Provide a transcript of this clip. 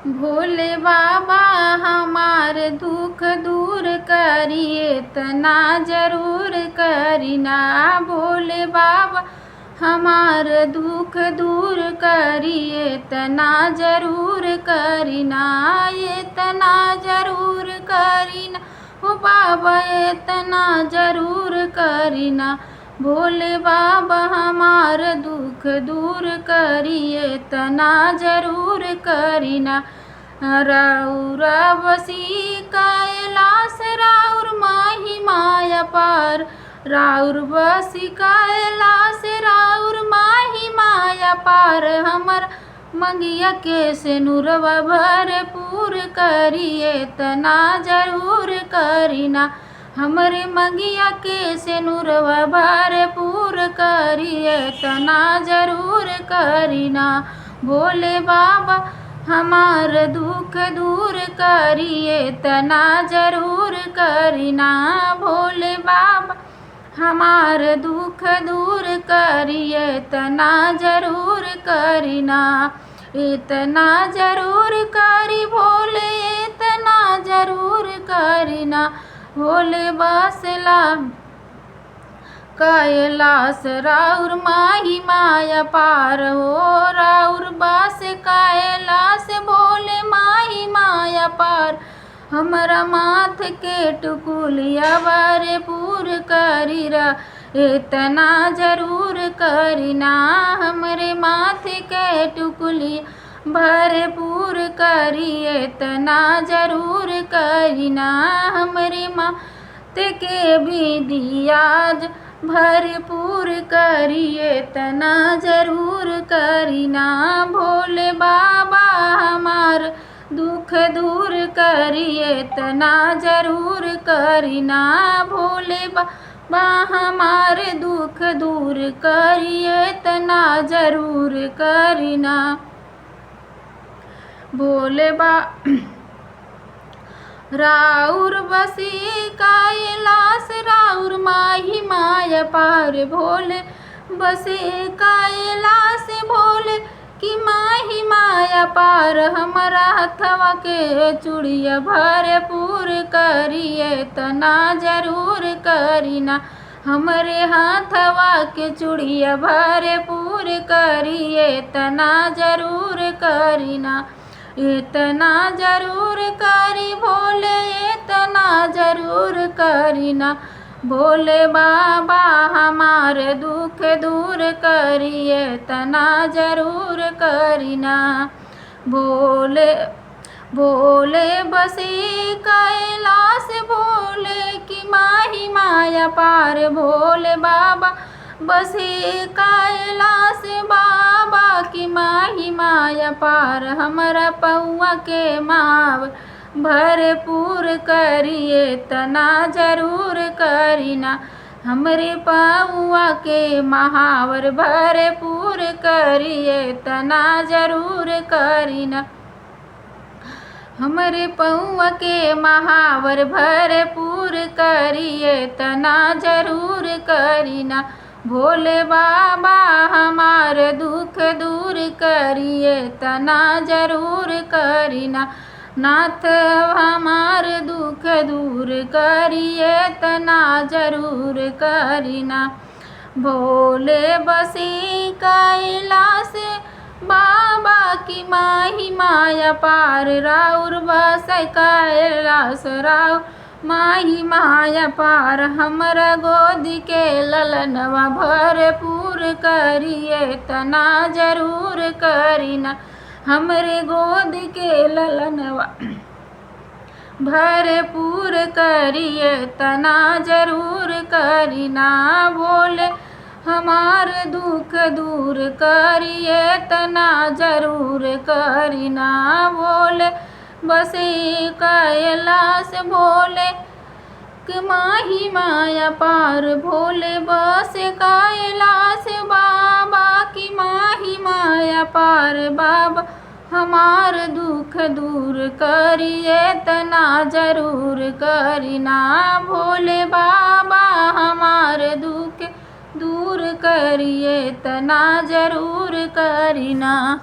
भोले बाबा हमार दुख दूर करिए तना जरूर करीना। भोले बाबा हमार दुख दूर करिए तना जरूर करीना। ये तना जरूर करीना हो बाबा, ये तना जरूर करीना। भोले बाबा हमार दुख दूर करिए तना जरूर करीना। राउर बसी कैलाश राउर महिमा अपार, राउर बसी कैलाश राउर महिमा अपार। हमर मंगिया के सिनुरवा भरपूर करिए तना जरूर करीना। हमरे मंगिया के सिनुरवा भरपूर करिए तना जरूर करीना। भोले बाबा हमार दुख दूर करिए तना जरूर करीना। भोले बाबा हमार दुख दूर करिए तना जरूर करीना। इतना जरूर करी भोले, इतना जरूर करीना। भोले बसला कैलाश राउर महिमा अपार हो, राउर बस कैलाश भोले महिमा अपार। हमरा माथ के टुकुलिया भरपूर करीरा, इतना जरूर करीना। हमरे माथ के टुकुलिया भरपूर करिए तना जरूर करीना। हमरे माथ के भी दियाज भरपूर करिए तना जरूर करीना। भोले बाबा हमार दुख दूर करिए तना जरूर करीना। भोले बाबा हमार दुख दूर करिए तना जरूर करीना। भोले राउर बसी कैलाश राउर महिमा अपार। भोले बसी कैलाश भोले की महिमा अपार। हमारा हथवा के चूड़िया भरपूर करिए तना जरूर करीना। हमरे हाथवा के चूड़िया भरपूर करिए तना जरूर करीना। इतना जरूर करी भोले, इतना जरूर करीना। भोले बाबा हमार दुख दूर करिए तना जरूर करीना। भोले बसी कैलाश भोले की महिमा अपार। भोले बाबा बसी कैलाश बाबा की महिमा अपार। हमरा पौआ के माव भरपूर करिए तना जरूर करीना। हमरे पौआ के महावर भरपूर करिए तना जरूर करीना। हमरे पौआ के महावर भरपूर करिए तना जरूर करीना। भोले बाबा हमार दुख दूर करिए तना जरूर करीना। नाथ हमार दुख दूर करिए तना जरूर करीना। भोले बसी कैलाश बाबा की महिमा अपार। राउर बस कैलाश राउर महिमा अपार। हमरा गोदी के ललनवा भरपूर करिए तना जरूर करीना। हमरे गोद के ललनवा भरपूर करिए तना जरूर करीना। भोले हमार दुख दूर करिए तना जरूर करीना। भोले बसी कैलाश भोले की महिमा अपार। भोले बस कैलाश बाबा की महिमा अपार। बाबा हमार दुख दूर करिए तना जरूर करीना। भोले बाबा हमार दुख दूर करिए तना जरूर करीना।